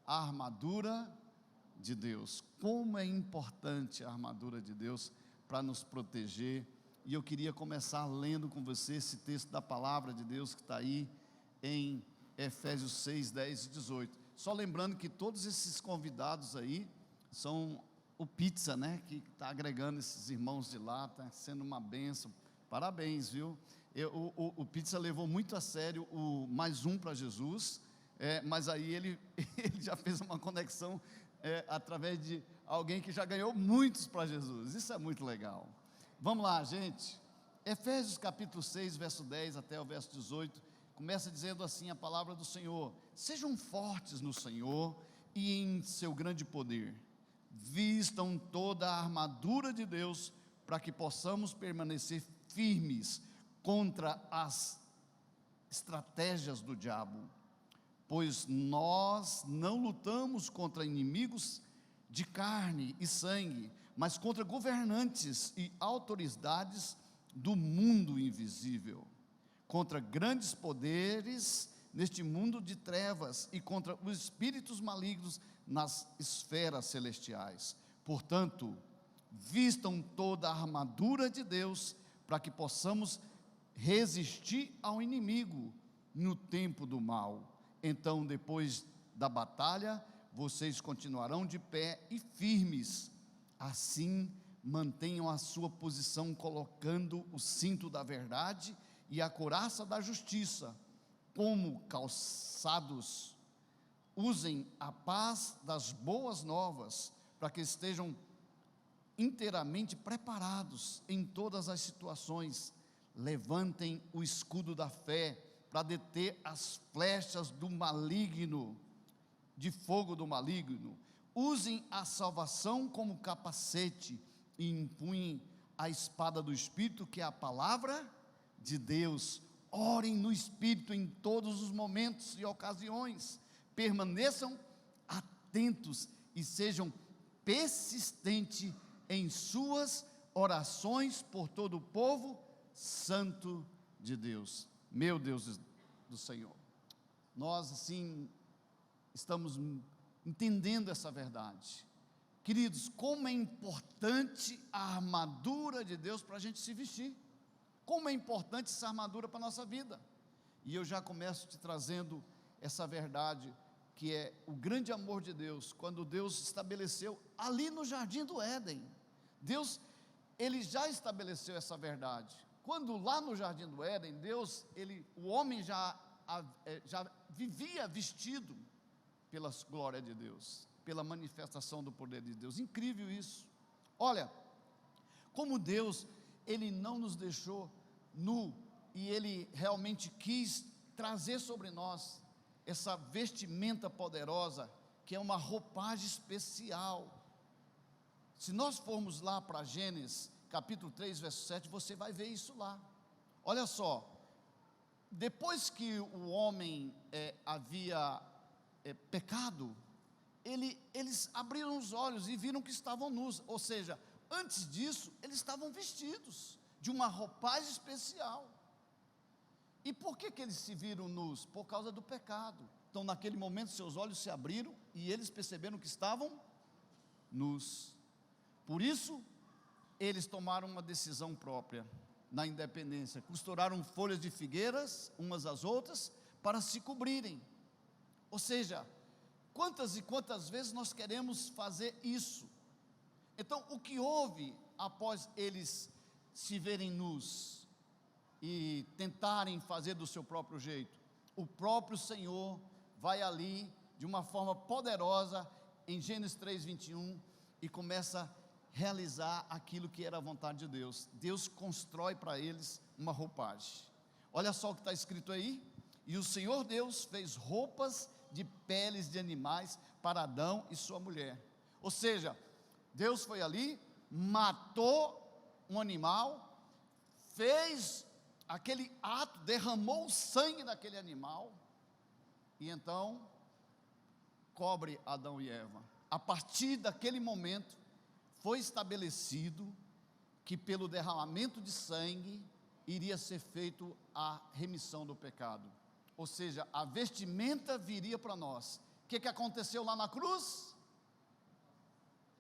a armadura de Deus. Como é importante a armadura de Deus para nos proteger. E eu queria começar lendo com você esse texto da palavra de Deus que está aí em Efésios 6, 10 e 18. Só lembrando que todos esses convidados aí são o Pizza, né, que está agregando esses irmãos de lá, está sendo uma bênção. Parabéns, viu? O Pizza levou muito a sério o mais um para Jesus, mas aí ele já fez uma conexão através de alguém que já ganhou muitos para Jesus. Isso é muito legal. Vamos lá, gente. Efésios capítulo 6, verso 10 até o verso 18, começa dizendo assim a palavra do Senhor: sejam fortes no Senhor e em seu grande poder, vistam toda a armadura de Deus, para que possamos permanecer firmes contra as estratégias do diabo, pois nós não lutamos contra inimigos de carne e sangue, mas contra governantes e autoridades do mundo invisível, contra grandes poderes neste mundo de trevas e contra os espíritos malignos nas esferas celestiais. Portanto, vistam toda a armadura de Deus, para que possamos resistir ao inimigo no tempo do mal. Então, depois da batalha, vocês continuarão de pé e firmes. Assim, mantenham a sua posição, colocando o cinto da verdade e a couraça da justiça como calçados. Usem a paz das boas novas, para que estejam inteiramente preparados em todas as situações. Levantem o escudo da fé, para deter as flechas do maligno, de fogo do maligno. Usem a salvação como capacete e empunhem a espada do Espírito, que é a palavra de Deus. Orem no Espírito em todos os momentos e ocasiões. Permaneçam atentos e sejam persistentes em suas orações por todo o povo santo de Deus. Meu Deus do Senhor, nós assim estamos entendendo essa verdade. Queridos, como é importante a armadura de Deus para a gente se vestir. Como é importante essa armadura para a nossa vida. E eu já começo te trazendo essa verdade, que é o grande amor de Deus, quando Deus estabeleceu ali no jardim do Éden. Deus, Ele já estabeleceu essa verdade. Quando lá no jardim do Éden, Deus, o homem já vivia vestido pela glória de Deus, pela manifestação do poder de Deus. Incrível isso. Olha, como Deus, Ele não nos deixou nu, e Ele realmente quis trazer sobre nós essa vestimenta poderosa, que é uma roupagem especial. Se nós formos lá para Gênesis capítulo 3, verso 7, você vai ver isso lá. Olha só, depois que o homem havia pecado, eles abriram os olhos e viram que estavam nus. Ou seja, antes disso, eles estavam vestidos de uma roupagem especial. E por que eles se viram nus? Por causa do pecado. Então, naquele momento, seus olhos se abriram e eles perceberam que estavam nus. Por isso, eles tomaram uma decisão própria, na independência. Costuraram folhas de figueiras umas às outras para se cobrirem. Ou seja, quantas e quantas vezes nós queremos fazer isso? Então, o que houve após eles se verem nus e tentarem fazer do seu próprio jeito? O próprio Senhor vai ali de uma forma poderosa em Gênesis 3:21 e começa a realizar aquilo que era a vontade de Deus. Deus constrói para eles uma roupagem. Olha só o que está escrito aí: e o Senhor Deus fez roupas de peles de animais para Adão e sua mulher. Ou seja, Deus foi ali, matou um animal, fez aquele ato, derramou o sangue daquele animal, e então cobre Adão e Eva. A partir daquele momento, foi estabelecido que pelo derramamento de sangue iria ser feito a remissão do pecado. Ou seja, a vestimenta viria para nós, O que aconteceu lá na cruz?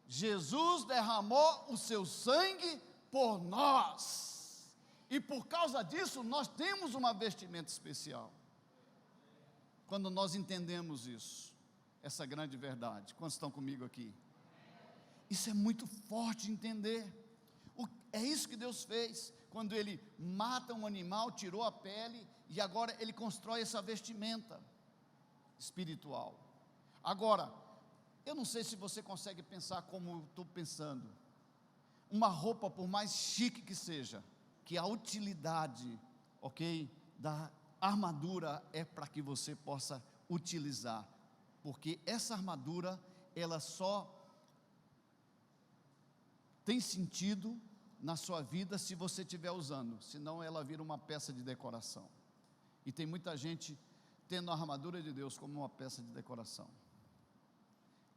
Jesus derramou o seu sangue por nós, e por causa disso nós temos uma vestimenta especial. Quando nós entendemos isso, essa grande verdade, quantos estão comigo aqui? Isso é muito forte entender. É isso que Deus fez, quando Ele mata um animal, tirou a pele, e agora Ele constrói essa vestimenta espiritual. Agora, eu não sei se você consegue pensar como eu estou pensando. Uma roupa, por mais chique que seja, que a utilidade, ok, da armadura é para que você possa utilizar, porque essa armadura, ela só tem sentido na sua vida se você estiver usando, senão ela vira uma peça de decoração. E tem muita gente tendo a armadura de Deus como uma peça de decoração.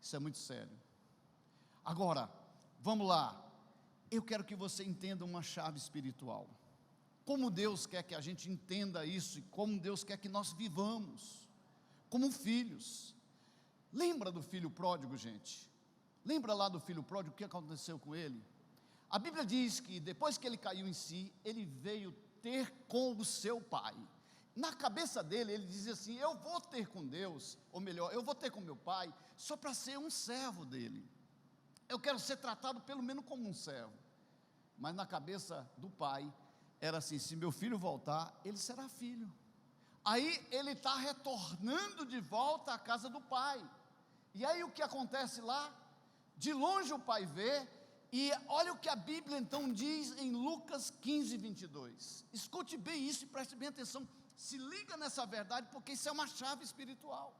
Isso é muito sério. Agora, vamos lá. Eu quero que você entenda uma chave espiritual. Como Deus quer que a gente entenda isso e como Deus quer que nós vivamos como filhos. Lembra do filho pródigo, gente? Lembra lá do filho pródigo, o que aconteceu com ele? A Bíblia diz que depois que ele caiu em si, ele veio ter com o seu pai. Na cabeça dele, ele dizia assim: eu vou ter com Deus, ou melhor, eu vou ter com meu pai, só para ser um servo dele. Eu quero ser tratado pelo menos como um servo. Mas na cabeça do pai, era assim: se meu filho voltar, ele será filho. Aí ele está retornando de volta à casa do pai. E aí o que acontece lá? De longe o pai vê, e olha o que a Bíblia então diz em Lucas 15, 22. Escute bem isso e preste bem atenção. Se liga nessa verdade, porque isso é uma chave espiritual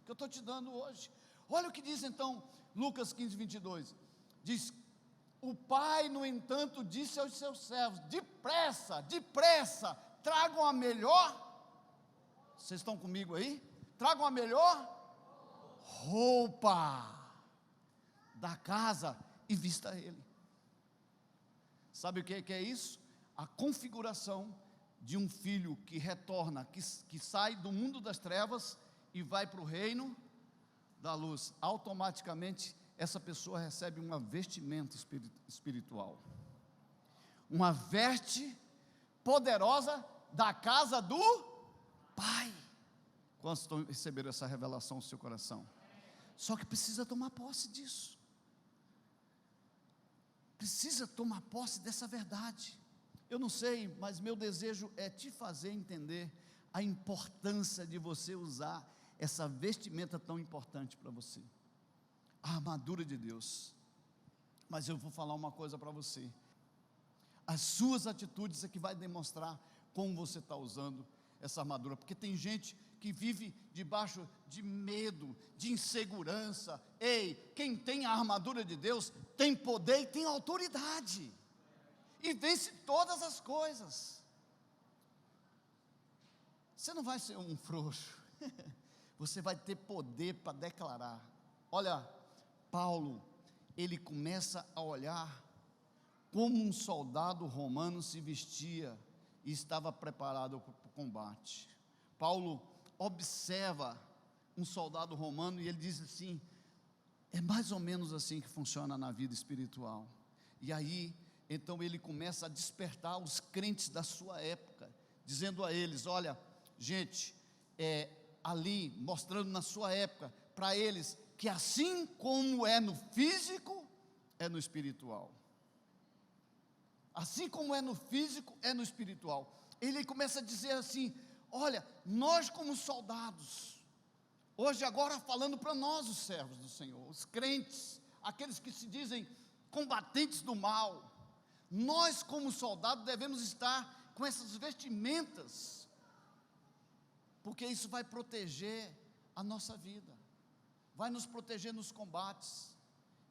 que eu estou te dando hoje. Olha o que diz então Lucas 15, 22. Diz: o pai, no entanto, disse aos seus servos: depressa, depressa, tragam a melhor. Vocês estão comigo aí? Tragam a melhor roupa da casa e vista ele. Sabe o que é isso? A configuração de um filho que retorna, que sai do mundo das trevas e vai para o reino da luz. Automaticamente essa pessoa recebe uma vestimenta espiritual, uma veste poderosa da casa do pai. Quantos estão recebendo essa revelação no seu coração? Só que precisa tomar posse disso, precisa tomar posse dessa verdade. Eu não sei, mas meu desejo é te fazer entender a importância de você usar essa vestimenta tão importante para você, a armadura de Deus. Mas eu vou falar uma coisa para você: as suas atitudes é que vai demonstrar como você está usando essa armadura, porque tem gente que vive debaixo de medo, de insegurança. Ei, quem tem a armadura de Deus tem poder e tem autoridade, e vence todas as coisas. Você não vai ser um frouxo, você vai ter poder para declarar. Olha, Paulo, ele começa a olhar como um soldado romano se vestia e estava preparado para o combate. Paulo observa um soldado romano e ele diz assim: é mais ou menos assim que funciona na vida espiritual. E aí, então ele começa a despertar os crentes da sua época, dizendo a eles: olha, gente, ali, mostrando na sua época, para eles, que assim como é no físico, é no espiritual. Assim como é no físico, é no espiritual. Ele começa a dizer assim: olha, nós como soldados, hoje agora falando para nós, os servos do Senhor, os crentes, aqueles que se dizem combatentes do mal, nós como soldados devemos estar com essas vestimentas, porque isso vai proteger a nossa vida, vai nos proteger nos combates.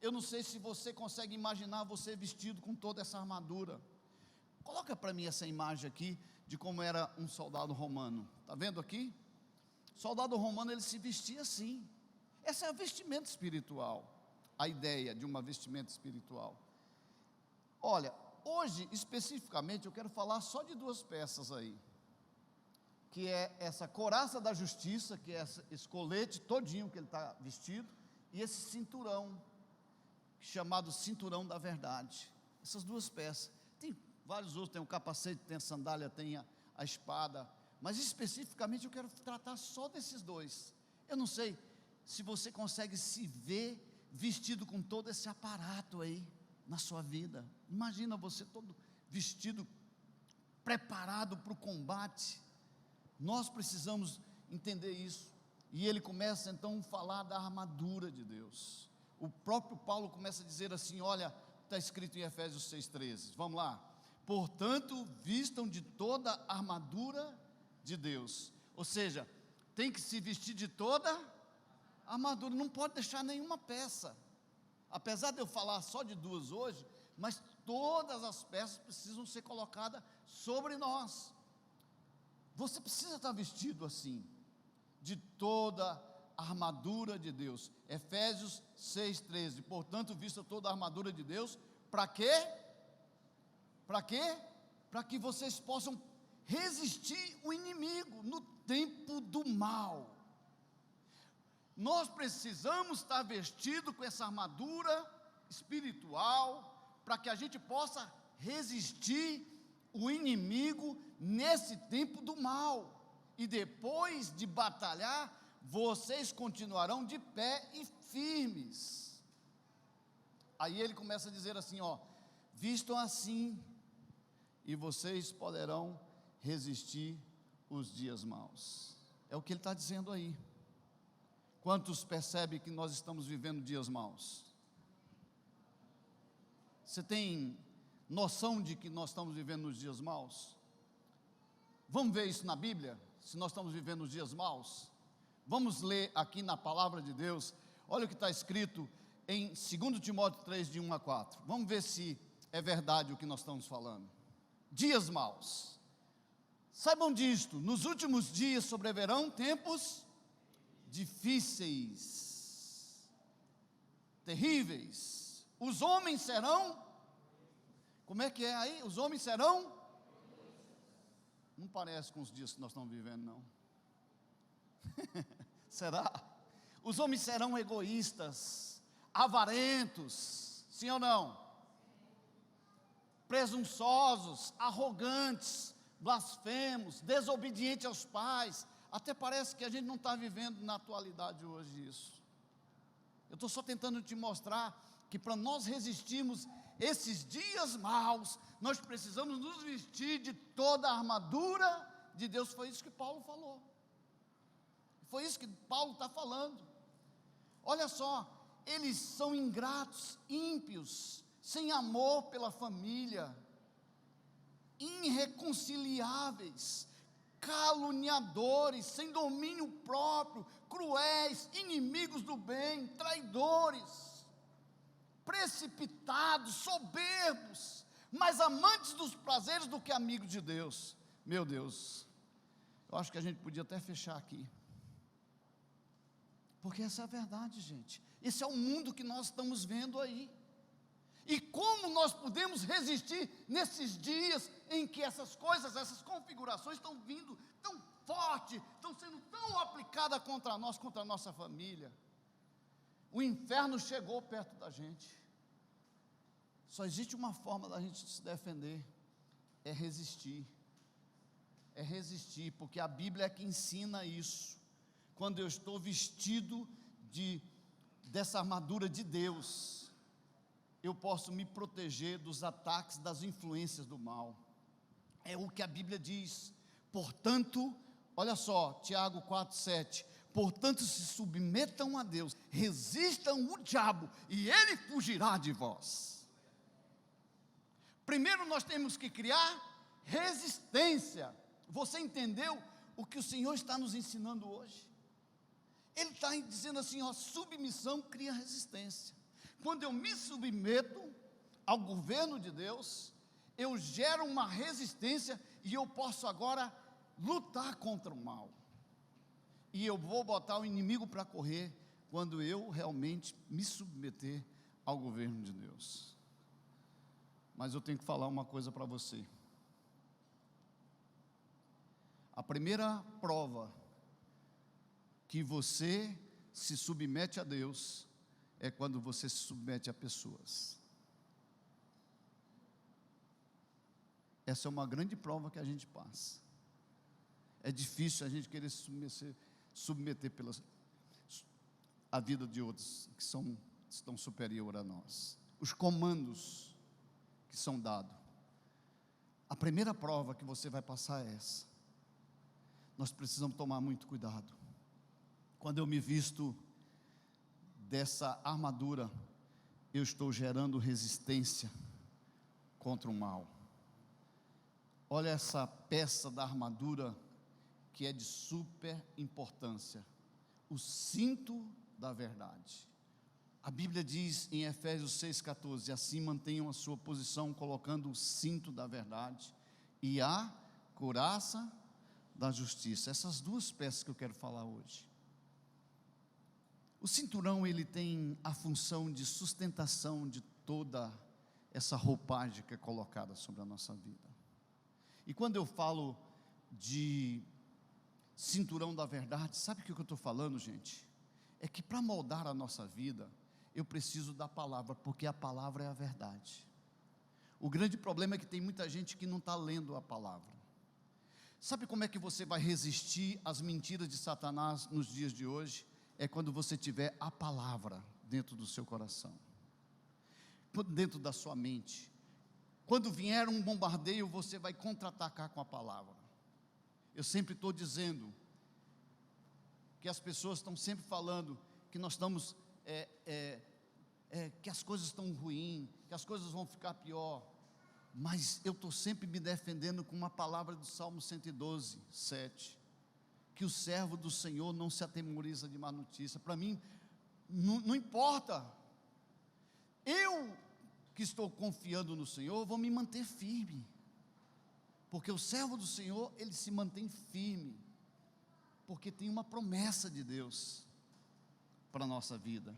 Eu não sei se você consegue imaginar você vestido com toda essa armadura. Coloca para mim essa imagem aqui de como era um soldado romano. Está vendo aqui? O soldado romano, ele se vestia assim. Essa é a vestimenta espiritual, a ideia de uma vestimenta espiritual. Olha, hoje especificamente eu quero falar só de duas peças aí. que é essa couraça da justiça, que é esse colete todinho que ele está vestido, e esse cinturão, chamado cinturão da verdade. Essas duas peças. Tem vários outros, tem o capacete, tem a sandália, tem a espada, mas especificamente eu quero tratar só desses dois. Eu não sei se você consegue se ver vestido com todo esse aparato aí na sua vida. Imagina você todo vestido, preparado para o combate. Nós precisamos entender isso. E ele começa então a falar da armadura de Deus. O próprio Paulo começa a dizer assim, olha, está escrito em Efésios 6,13, vamos lá. Portanto, vistam de toda a armadura de Deus. Ou seja, tem que se vestir de toda a armadura, não pode deixar nenhuma peça. Apesar de eu falar só de duas hoje, mas todas as peças precisam ser colocadas sobre nós. Você precisa estar vestido assim, de toda a armadura de Deus. Efésios 6,13. Portanto, vista toda a armadura de Deus. Para quê? Para quê? Para que vocês possam resistir o inimigo no tempo do mal. Nós precisamos estar vestido com essa armadura espiritual, para que a gente possa resistir o inimigo nesse tempo do mal. E depois de batalhar, vocês continuarão de pé e firmes. Aí ele começa a dizer assim, ó, vistam assim, e vocês poderão resistir os dias maus. É o que ele está dizendo aí. Quantos percebem que nós estamos vivendo dias maus? Você tem noção de que nós estamos vivendo nos dias maus? Vamos ver isso na Bíblia, se nós estamos vivendo os dias maus? Vamos ler aqui na palavra de Deus, olha o que está escrito em 2 Timóteo 3, de 1 a 4, vamos ver se é verdade o que nós estamos falando. Dias maus, saibam disto, nos últimos dias sobrevirão tempos difíceis, terríveis, os homens serão, como é que é aí? Os homens serão, não parece com os dias que nós estamos vivendo, não. Será? Os homens serão egoístas, avarentos, sim ou não? Presunçosos, arrogantes, blasfemos, desobedientes aos pais. Até parece que a gente não está vivendo na atualidade hoje isso. Eu estou só tentando te mostrar que para nós resistirmos esses dias maus, nós precisamos nos vestir de toda a armadura de Deus. Foi isso que Paulo falou. Foi isso que Paulo está falando. Olha só, eles são ingratos, ímpios, sem amor pela família, irreconciliáveis, caluniadores, sem domínio próprio, cruéis, inimigos do bem, traidores, precipitados, soberbos, mais amantes dos prazeres do que amigos de Deus. Meu Deus, eu acho que a gente podia até fechar aqui, porque essa é a verdade, gente. Esse é o mundo que nós estamos vendo aí. E como nós podemos resistir nesses dias em que essas coisas, essas configurações estão vindo tão forte, estão sendo tão aplicadas contra nós, contra a nossa família. O inferno chegou perto da gente. Só existe uma forma da gente se defender, é resistir. É resistir, porque a Bíblia é que ensina isso. Quando eu estou vestido dessa armadura de Deus, eu posso me proteger dos ataques, das influências do mal. É o que a Bíblia diz. Portanto, olha só, Tiago 4,7. Portanto, se submetam a Deus, resistam o diabo, e ele fugirá de vós. Primeiro nós temos que criar resistência. Você entendeu o que o Senhor está nos ensinando hoje? Ele está dizendo assim, ó, submissão cria resistência. Quando eu me submeto ao governo de Deus, eu gero uma resistência e eu posso agora lutar contra o mal. E eu vou botar o inimigo para correr quando eu realmente me submeter ao governo de Deus. Mas eu tenho que falar uma coisa para você. A primeira prova que você se submete a Deus é quando você se submete a pessoas. Essa é uma grande prova que a gente passa. É difícil a gente querer submeter a vida de outros que estão superior a nós. Os comandos que são dados. A primeira prova que você vai passar é essa. Nós precisamos tomar muito cuidado. Quando eu me visto dessa armadura, eu estou gerando resistência contra o mal. Olha essa peça da armadura que é de super importância, o cinto da verdade. A Bíblia diz em Efésios 6,14, assim mantenham a sua posição, colocando o cinto da verdade e a couraça da justiça. Essas duas peças que eu quero falar hoje. O cinturão, ele tem a função de sustentação de toda essa roupagem que é colocada sobre a nossa vida. E quando eu falo de cinturão da verdade, sabe o que eu estou falando, gente? É que para moldar a nossa vida, eu preciso da palavra, porque a palavra é a verdade. O grande problema é que tem muita gente que não está lendo a palavra. Sabe como é que você vai resistir às mentiras de Satanás nos dias de hoje? É quando você tiver a palavra dentro do seu coração, dentro da sua mente. Quando vier um bombardeio, você vai contra-atacar com a palavra. Eu sempre estou dizendo que as pessoas estão sempre falando que nós estamos, que as coisas estão ruins, que as coisas vão ficar pior, mas eu estou sempre me defendendo com uma palavra do Salmo 112, 7, que o servo do Senhor não se atemoriza de má notícia. Para mim, não importa, eu que estou confiando no Senhor, vou me manter firme, porque o servo do Senhor, ele se mantém firme, porque tem uma promessa de Deus para a nossa vida.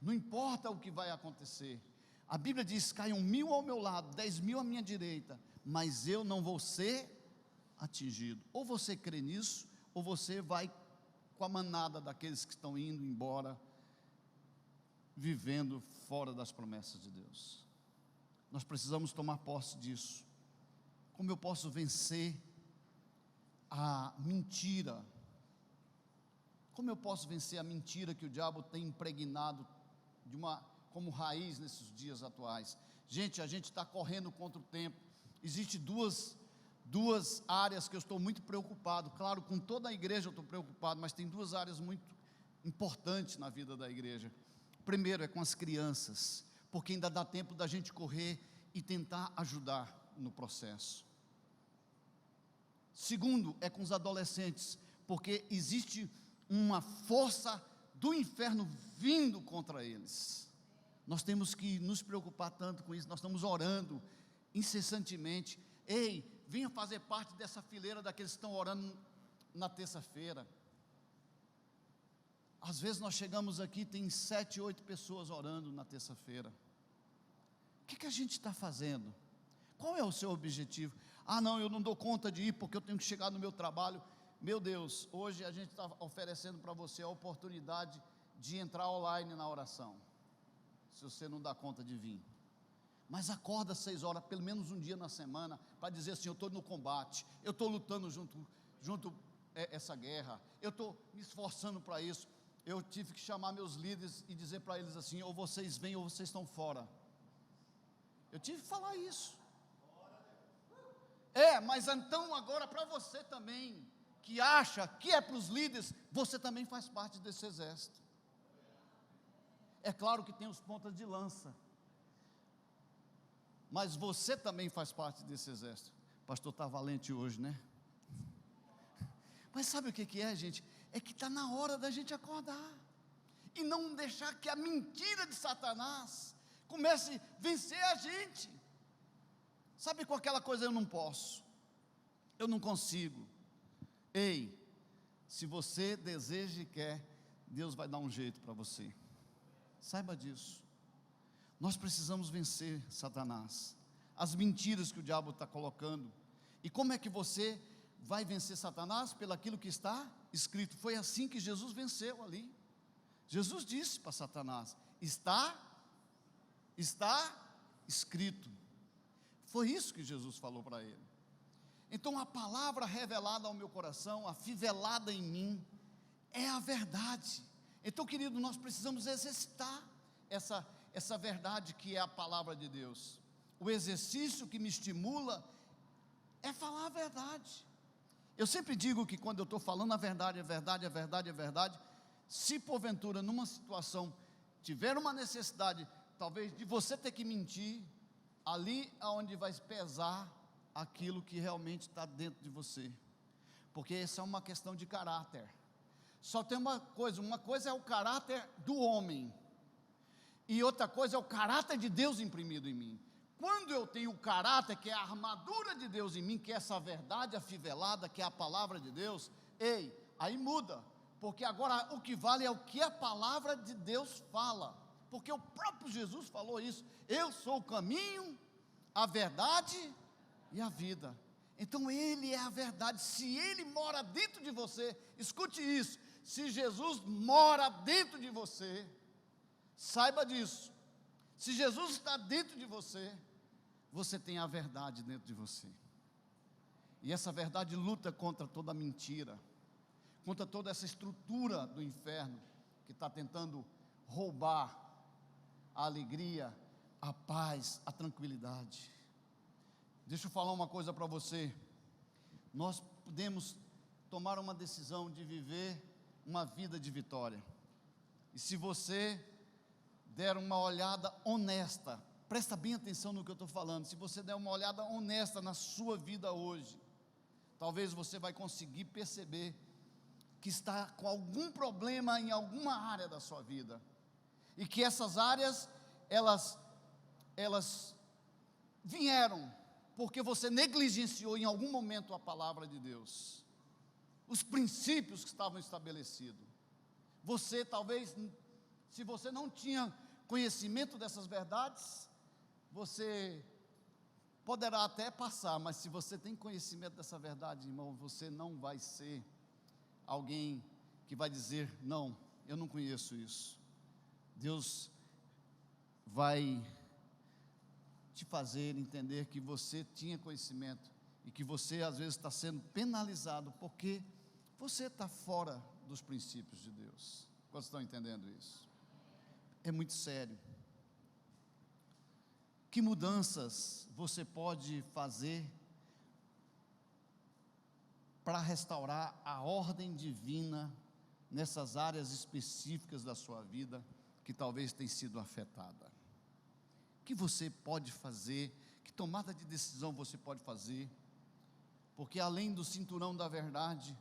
Não importa o que vai acontecer, a Bíblia diz, caiam 1000 ao meu lado, 10.000 à minha direita, mas eu não vou ser atingido. Ou você crê nisso, ou você vai com a manada daqueles que estão indo embora, vivendo fora das promessas de Deus. Nós precisamos tomar posse disso. Como eu posso vencer a mentira? Como eu posso vencer a mentira que o diabo tem impregnado como raiz nesses dias atuais? Gente, a gente está correndo contra o tempo. Existem duas áreas que eu estou muito preocupado. Claro, com toda a igreja eu estou preocupado, mas tem duas áreas muito importantes na vida da igreja. Primeiro é com as crianças, porque ainda dá tempo da gente correr e tentar ajudar no processo. Segundo é com os adolescentes, porque existe uma força do inferno vindo contra eles. Nós temos que nos preocupar tanto com isso. Nós estamos orando incessantemente. Ei, venha fazer parte dessa fileira daqueles que estão orando na terça-feira. Às vezes nós chegamos aqui, tem 7, 8 pessoas orando na terça-feira. O que a gente está fazendo? Qual é o seu objetivo? Ah, não, eu não dou conta de ir porque eu tenho que chegar no meu trabalho. Meu Deus, hoje a gente está oferecendo para você a oportunidade de entrar online na oração, se você não dá conta de vir. Mas acorda 6 horas, pelo menos um dia na semana, para dizer assim, eu estou no combate, eu estou lutando junto essa guerra, eu estou me esforçando para isso. Eu tive que chamar meus líderes e dizer para eles assim, ou vocês vêm ou vocês estão fora. Eu tive que falar isso. Mas então agora para você também, que acha que é para os líderes, você também faz parte desse exército. É claro que tem os pontas de lança, mas você também faz parte desse exército. O pastor está valente hoje, né? Mas sabe o que é, gente? É que está na hora da gente acordar, e não deixar que a mentira de Satanás comece a vencer a gente. Sabe com aquela coisa, eu não posso, eu não consigo. Ei, se você deseja e quer, Deus vai dar um jeito para você. Saiba disso. Nós precisamos vencer Satanás, as mentiras que o diabo está colocando. E como é que você vai vencer Satanás? Pelaquilo que está escrito. Foi assim que Jesus venceu ali. Jesus disse para Satanás: está escrito. Foi isso que Jesus falou para ele. Então a palavra revelada ao meu coração, afivelada em mim, é a verdade. Então, querido, nós precisamos exercitar essa verdade que é a palavra de Deus. O exercício que me estimula é falar a verdade. Eu sempre digo que quando eu estou falando a verdade, se porventura numa situação tiver uma necessidade, talvez de você ter que mentir, ali é onde vai pesar aquilo que realmente está dentro de você, porque essa é uma questão de caráter. Só tem uma coisa é o caráter do homem, e outra coisa é o caráter de Deus imprimido em mim. Quando eu tenho o caráter, que é a armadura de Deus em mim, que é essa verdade afivelada, que é a palavra de Deus, aí muda, porque agora o que vale é o que a palavra de Deus fala, porque o próprio Jesus falou isso: eu sou o caminho, a verdade e a vida. Então Ele é a verdade. Se Ele mora dentro de você, escute isso, se Jesus mora dentro de você, saiba disso, se Jesus está dentro de você, você tem a verdade dentro de você, e essa verdade luta contra toda mentira, contra toda essa estrutura do inferno, que está tentando roubar a alegria, a paz, a tranquilidade. Deixa eu falar uma coisa para você, nós podemos tomar uma decisão de viver uma vida de vitória, e se você der uma olhada honesta, presta bem atenção no que eu estou falando, se você der uma olhada honesta na sua vida hoje, talvez você vai conseguir perceber que está com algum problema em alguma área da sua vida, e que essas áreas, elas vieram porque você negligenciou em algum momento a palavra de Deus, os princípios que estavam estabelecidos. Você talvez, se você não tinha conhecimento dessas verdades, você poderá até passar, mas se você tem conhecimento dessa verdade, irmão, você não vai ser alguém que vai dizer: não, eu não conheço isso. Deus vai te fazer entender que você tinha conhecimento, e que você às vezes está sendo penalizado, porque você está fora dos princípios de Deus. Quantos estão entendendo isso? É muito sério. Que mudanças você pode fazer para restaurar a ordem divina nessas áreas específicas da sua vida que talvez tenha sido afetada? O que você pode fazer? Que tomada de decisão você pode fazer? Porque além do cinturão da verdade,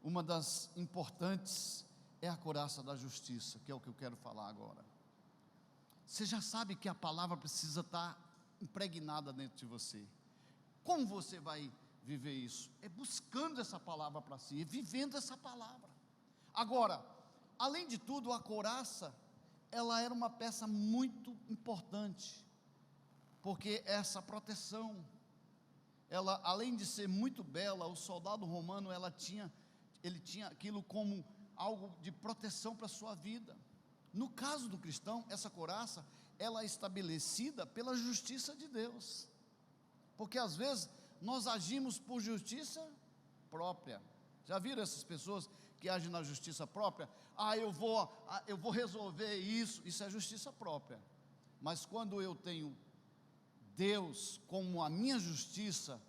uma das importantes é a couraça da justiça, que é o que eu quero falar agora. Você já sabe que a palavra precisa estar impregnada dentro de você. Como você vai viver isso? É buscando essa palavra para si, é vivendo essa palavra. Agora, além de tudo, a couraça, ela era uma peça muito importante, porque essa proteção, ela, além de ser muito bela, o soldado romano, ele tinha aquilo como algo de proteção para a sua vida. No caso do cristão, essa couraça, ela é estabelecida pela justiça de Deus, porque às vezes nós agimos por justiça própria. Já viram essas pessoas que agem na justiça própria? Eu vou resolver isso é justiça própria. Mas quando eu tenho Deus como a minha justiça,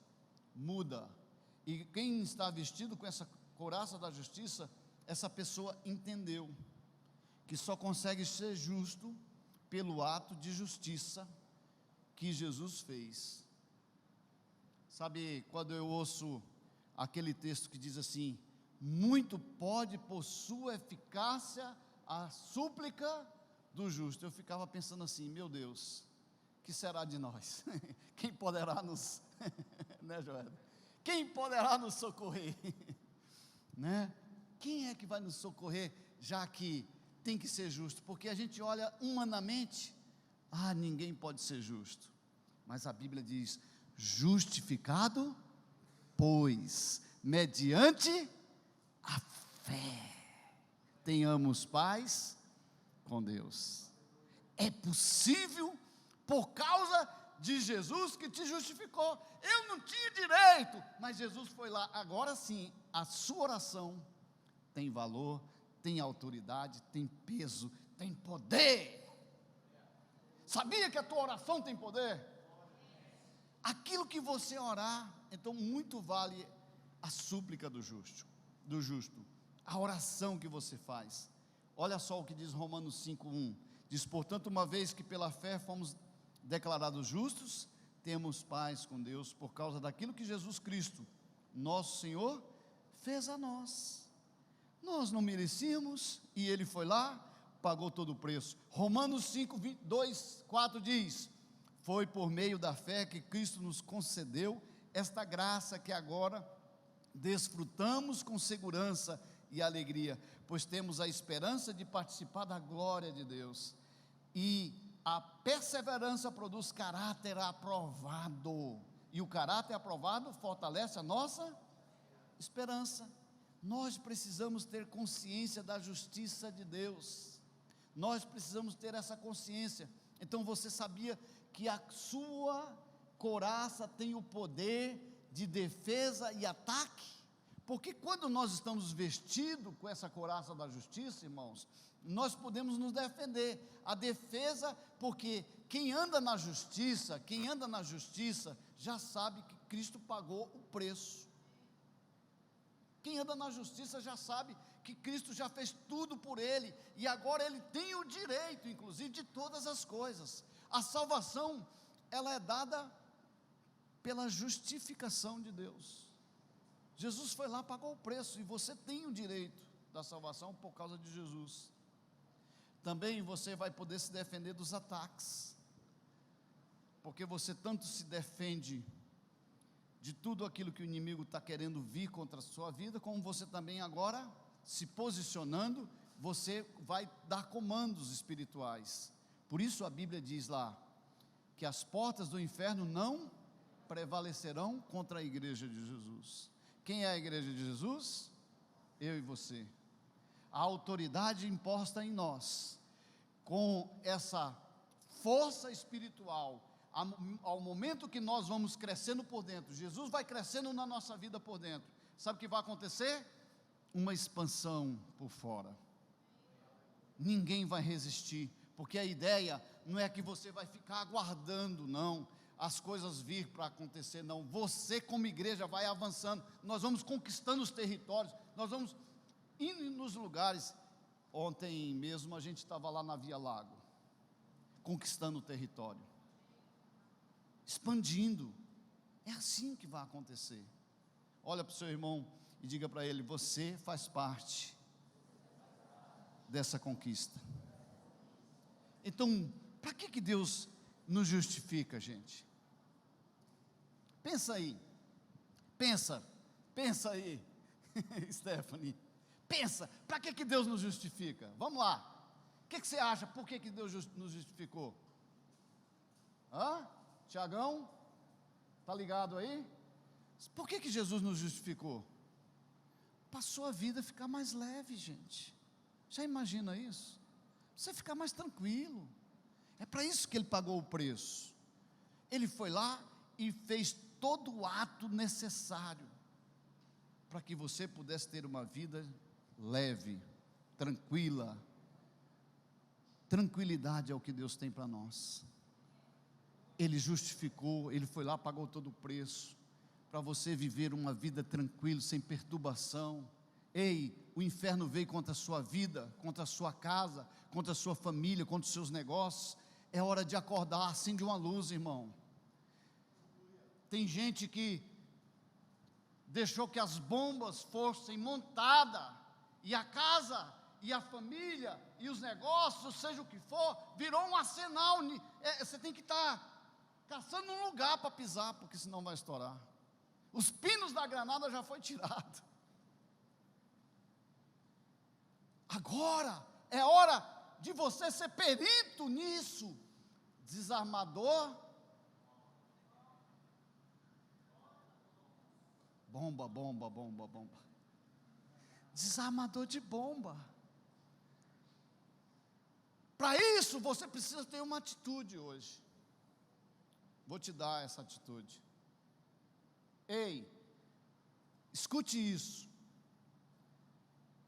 muda. E quem está vestido com essa couraça da justiça, essa pessoa entendeu que só consegue ser justo pelo ato de justiça que Jesus fez. Sabe, quando eu ouço aquele texto que diz assim: muito pode por sua eficácia a súplica do justo, eu ficava pensando assim: meu Deus, que será de nós? Quem poderá nos né, Joel? Quem poderá nos socorrer? Né? Quem é que vai nos socorrer, já que tem que ser justo? Porque a gente olha humanamente, ninguém pode ser justo, mas a Bíblia diz: justificado, pois, mediante a fé, tenhamos paz com Deus. É possível por causa de Jesus que te justificou. Eu não tinha direito, mas Jesus foi lá. Agora sim, a sua oração tem valor, tem autoridade, tem peso, tem poder. Sabia que a tua oração tem poder? Aquilo que você orar, então muito vale a súplica do justo, a oração que você faz. Olha só o que diz Romanos 5:1, diz: portanto, uma vez que pela fé fomos declarados justos, temos paz com Deus, por causa daquilo que Jesus Cristo, nosso Senhor, fez a nós. Nós não merecíamos, e Ele foi lá, pagou todo o preço. Romanos 5:2-4 diz: foi por meio da fé que Cristo nos concedeu esta graça que agora desfrutamos com segurança e alegria, pois temos a esperança de participar da glória de Deus. E a perseverança produz caráter aprovado, e o caráter aprovado fortalece a nossa esperança. Nós precisamos ter consciência da justiça de Deus, nós precisamos ter essa consciência. Então você sabia que a sua couraça tem o poder de defesa e ataque? Porque quando nós estamos vestidos com essa couraça da justiça, irmãos, nós podemos nos defender. A defesa, porque quem anda na justiça já sabe que Cristo pagou o preço. Quem anda na justiça já sabe que Cristo já fez tudo por ele, e agora ele tem o direito, inclusive, de todas as coisas. A salvação, ela é dada pela justificação de Deus. Jesus foi lá, pagou o preço, e você tem o direito da salvação por causa de Jesus. Também você vai poder se defender dos ataques, porque você tanto se defende de tudo aquilo que o inimigo está querendo vir contra a sua vida, como você também agora, se posicionando, você vai dar comandos espirituais. Por isso a Bíblia diz lá, que as portas do inferno não prevalecerão contra a igreja de Jesus. Quem é a igreja de Jesus? Eu e você. A autoridade imposta em nós, com essa força espiritual, ao momento que nós vamos crescendo por dentro, Jesus vai crescendo na nossa vida por dentro, sabe o que vai acontecer? Uma expansão por fora. Ninguém vai resistir, porque a ideia não é que você vai ficar aguardando, não, as coisas vir para acontecer, não. Você como igreja vai avançando, nós vamos conquistando os territórios, nós vamos indo nos lugares. Ontem mesmo a gente estava lá na Via Lago, conquistando o território, expandindo. É assim que vai acontecer. Olha para o seu irmão e diga para ele: você faz parte dessa conquista. Então, para que Deus nos justifica, gente? Pensa aí, pensa aí, Stephanie, pensa, para que Deus nos justifica? Vamos lá, o que você acha, por que Deus nos justificou? Tiagão, está ligado aí? Por que Jesus nos justificou? Para a sua vida ficar mais leve, gente. Já imagina isso? Você ficar mais tranquilo. É para isso que Ele pagou o preço. Ele foi lá e fez todo o ato necessário para que você pudesse ter uma vida leve, tranquila. Tranquilidade é o que Deus tem para nós. Ele justificou, Ele foi lá, pagou todo o preço, para você viver uma vida tranquila, sem perturbação. Ei, o inferno veio contra a sua vida, contra a sua casa, contra a sua família, contra os seus negócios. É hora de acordar, acende uma luz, irmão. Tem gente que deixou que as bombas fossem montadas, e a casa, e a família, e os negócios, seja o que for, virou um arsenal. Você tem que estar caçando um lugar para pisar, porque senão vai estourar. Os pinos da granada já foi tirado. Agora é hora de você ser perito nisso, desarmador Bomba, bomba, bomba, bomba. Desarmador de bomba. Para isso, você precisa ter uma atitude hoje. Vou te dar essa atitude. Ei, escute isso.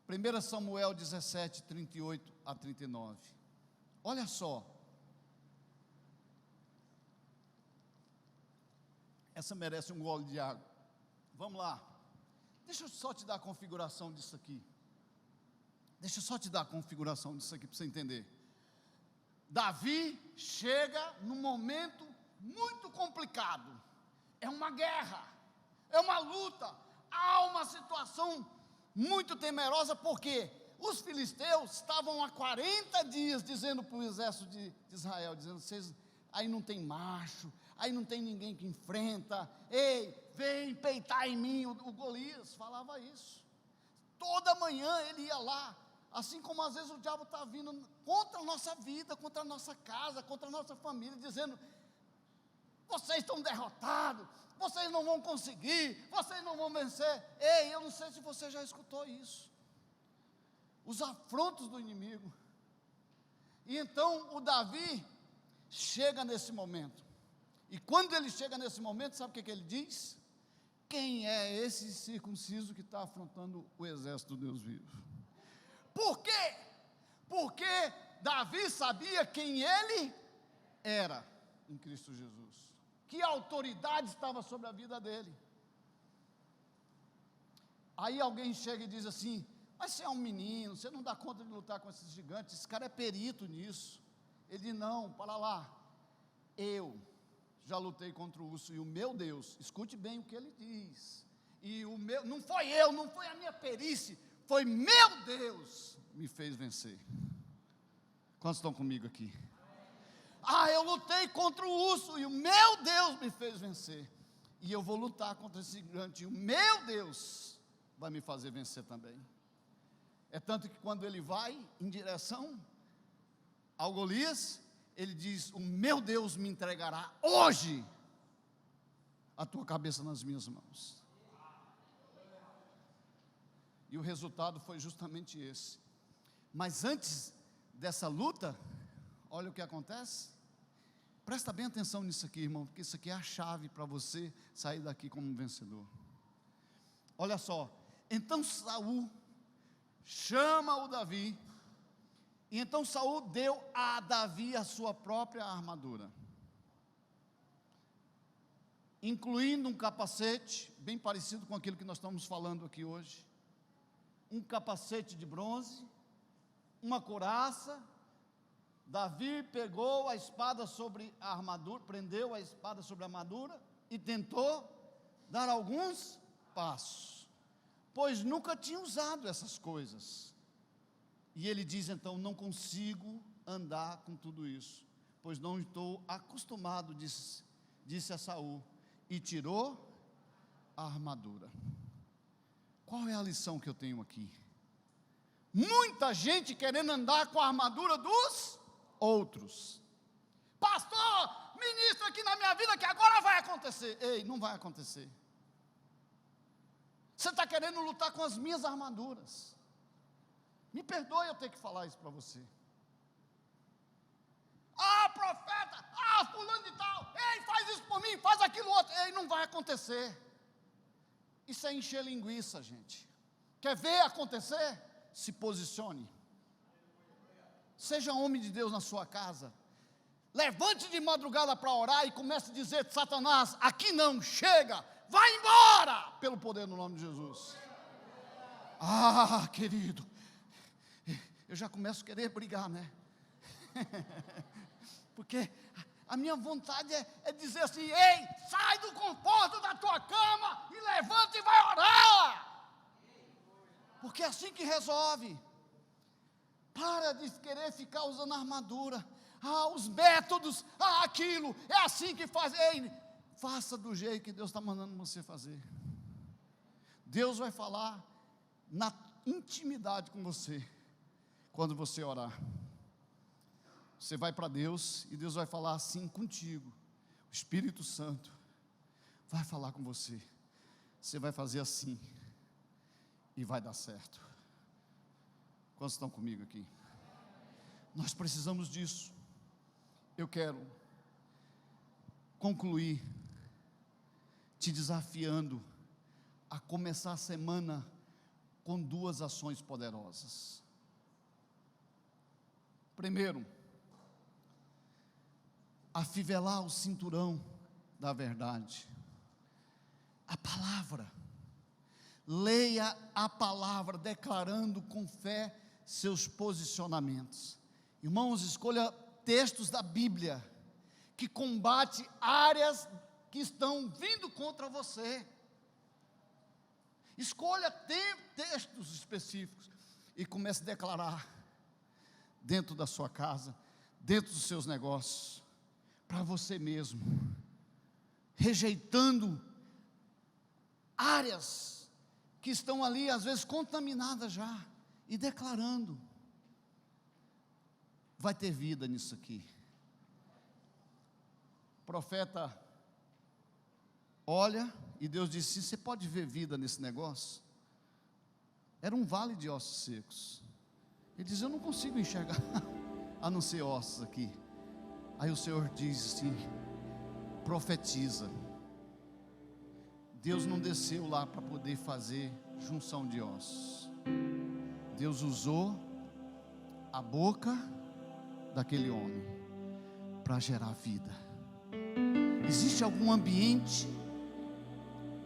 1 Samuel 17, 38 a 39. Olha só. Essa merece um gole de água. Vamos lá. Deixa eu só te dar a configuração disso aqui. Deixa eu só te dar a configuração disso aqui para você entender. Davi chega num momento muito complicado. É uma guerra, é uma luta, há uma situação muito temerosa, porque os filisteus estavam há 40 dias dizendo para o exército de Israel, dizendo: vocês, aí não tem macho, aí não tem ninguém que enfrenta, ei, vem peitar em mim. O Golias falava isso, toda manhã ele ia lá, assim como às vezes o diabo está vindo contra a nossa vida, contra a nossa casa, contra a nossa família, dizendo: vocês estão derrotados, vocês não vão conseguir, vocês não vão vencer. Ei, eu não sei se você já escutou isso, os afrontos do inimigo. E então o Davi chega nesse momento, e quando ele chega nesse momento, sabe o que ele diz? Quem é esse circunciso que está afrontando o exército do Deus vivo? Por quê? Porque Davi sabia quem ele era em Cristo Jesus, que autoridade estava sobre a vida dele. Aí alguém chega e diz assim: mas você é um menino, você não dá conta de lutar com esses gigantes, esse cara é perito nisso. Ele diz: não, para lá, eu já lutei contra o urso, e o meu Deus, escute bem o que ele diz, e o meu, não foi eu, não foi a minha perícia, foi meu Deus me fez vencer. Quantos estão comigo aqui? Eu lutei contra o urso e o meu Deus me fez vencer, e eu vou lutar contra esse gigante, e o meu Deus vai me fazer vencer também. É tanto que quando ele vai em direção ao Golias, ele diz: o meu Deus me entregará hoje a tua cabeça nas minhas mãos. E o resultado foi justamente esse. Mas antes dessa luta, olha o que acontece. Presta bem atenção nisso aqui, irmão, porque isso aqui é a chave para você sair daqui como um vencedor. Olha só, então Saul chama o Davi, e então Saul deu a Davi a sua própria armadura, incluindo um capacete, bem parecido com aquilo que nós estamos falando aqui hoje, um capacete de bronze, uma couraça. Davi pegou a espada sobre a armadura, prendeu a espada sobre a armadura e tentou dar alguns passos, pois nunca tinha usado essas coisas. E ele diz então: não consigo andar com tudo isso, pois não estou acostumado, disse a Saul, e tirou a armadura. Qual é a lição que eu tenho aqui? Muita gente querendo andar com a armadura dos outros. Pastor, ministra aqui na minha vida que agora vai acontecer. Ei, não vai acontecer. Você está querendo lutar com as minhas armaduras. Me perdoe eu ter que falar isso para você. Profeta, fulano de tal, ei, faz isso por mim, faz aquilo outro. Ei, não vai acontecer. Isso é encher linguiça, gente. Quer ver acontecer? Se posicione. Seja homem de Deus na sua casa. Levante de madrugada para orar e comece a dizer: Satanás, aqui não, chega, vai embora, pelo poder no nome de Jesus. Querido, eu já começo a querer brigar, né? Porque a minha vontade é dizer assim: ei, sai do conforto da tua cama e levanta e vai orar. Porque é assim que resolve. Para de querer ficar usando armadura. Os métodos, aquilo, é assim que faz. Ei, faça do jeito que Deus está mandando você fazer. Deus vai falar na intimidade com você, quando você orar. Você vai para Deus e Deus vai falar assim contigo. O Espírito Santo vai falar com você. você vai fazer assim, e vai dar certo. Quantos estão comigo aqui? Nós precisamos disso. Eu quero concluir te desafiando a começar a semana com 2 ações poderosas. Primeiro, afivelar o cinturão da verdade. A palavra. Leia a palavra, declarando com fé seus posicionamentos. Irmãos, escolha textos da Bíblia que combate áreas que estão vindo contra você. Escolha textos específicos e comece a declarar dentro da sua casa, dentro dos seus negócios, para você mesmo, rejeitando áreas que estão ali, às vezes contaminadas já, e declarando: vai ter vida nisso aqui. O profeta olha, e Deus disse: você pode ver vida nesse negócio? Era um vale de ossos secos. Ele diz: eu não consigo enxergar a não ser ossos aqui. Aí o Senhor diz assim: profetiza. Deus não desceu lá para poder fazer junção de ossos. Deus usou a boca daquele homem para gerar vida. Existe algum ambiente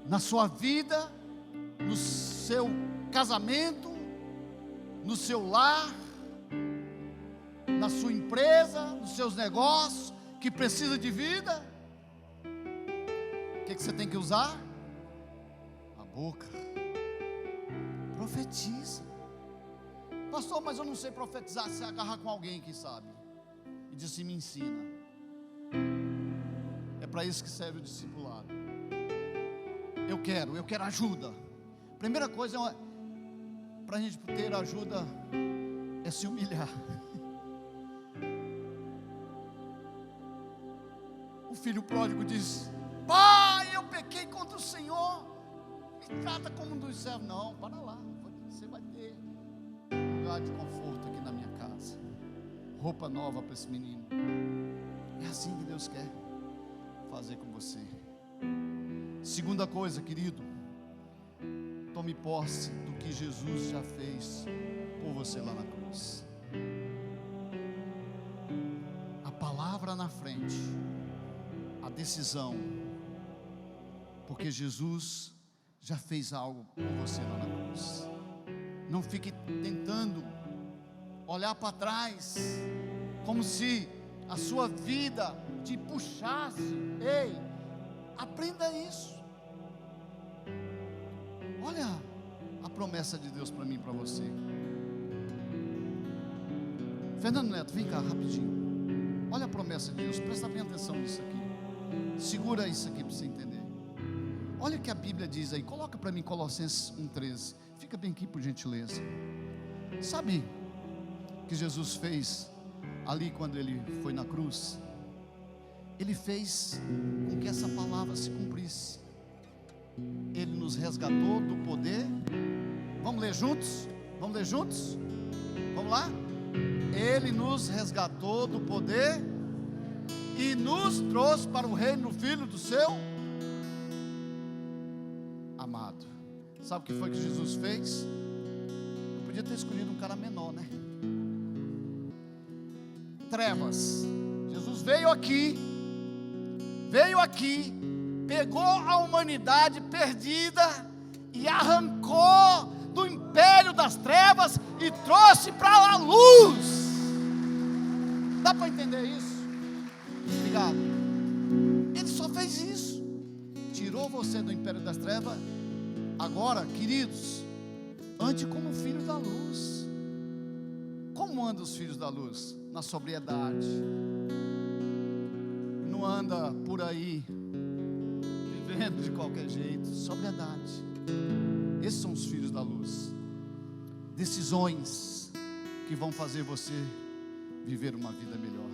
na sua vida, no seu casamento, no seu lar, na sua empresa, nos seus negócios, que precisa de vida? O que você tem que usar? A boca. Profetiza. Pastor, mas eu não sei profetizar. Se agarrar com alguém que sabe e diz assim: me ensina. É para isso que serve o discipulado. Eu quero ajuda. Primeira coisa para a gente ter ajuda é se humilhar. O filho pródigo diz: pai, eu pequei contra o Senhor, me trata como um dos servos. Não, para lá, você vai ter um lugar de conforto aqui na minha casa, roupa nova para esse menino. É assim que Deus quer fazer com você. Segunda coisa, querido, tome posse do que Jesus já fez por você lá na cruz. A palavra na frente, a decisão, porque Jesus já fez algo por você lá na cruz. Não fique tentando olhar para trás, como se a sua vida te puxasse. Ei, aprenda isso. Olha a promessa de Deus para mim e para você. Fernando Neto, vem cá rapidinho. Olha a promessa de Deus, presta bem atenção nisso aqui. Segura isso aqui para você entender. Olha o que a Bíblia diz aí. Coloca para mim Colossenses 1,13. Fica bem aqui por gentileza. Sabe o que Jesus fez ali quando ele foi na cruz? Ele fez com que essa palavra se cumprisse. Ele nos resgatou do poder. Vamos ler juntos? Vamos ler juntos? Vamos lá? Ele nos resgatou do poder e nos trouxe para o reino do Filho do seu amado. Sabe o que foi que Jesus fez? Eu podia ter escolhido um cara menor, né? Trevas. Jesus veio aqui, pegou a humanidade perdida e arrancou do império das trevas e trouxe para a luz. Dá para entender isso? Obrigado. Ele só fez isso, tirou você do império das trevas. Agora, queridos, ande como filho da luz. Como andam os filhos da luz? Na sobriedade. Não anda por aí vivendo de qualquer jeito. Sobriedade. Esses são os filhos da luz. Decisões que vão fazer você viver uma vida melhor.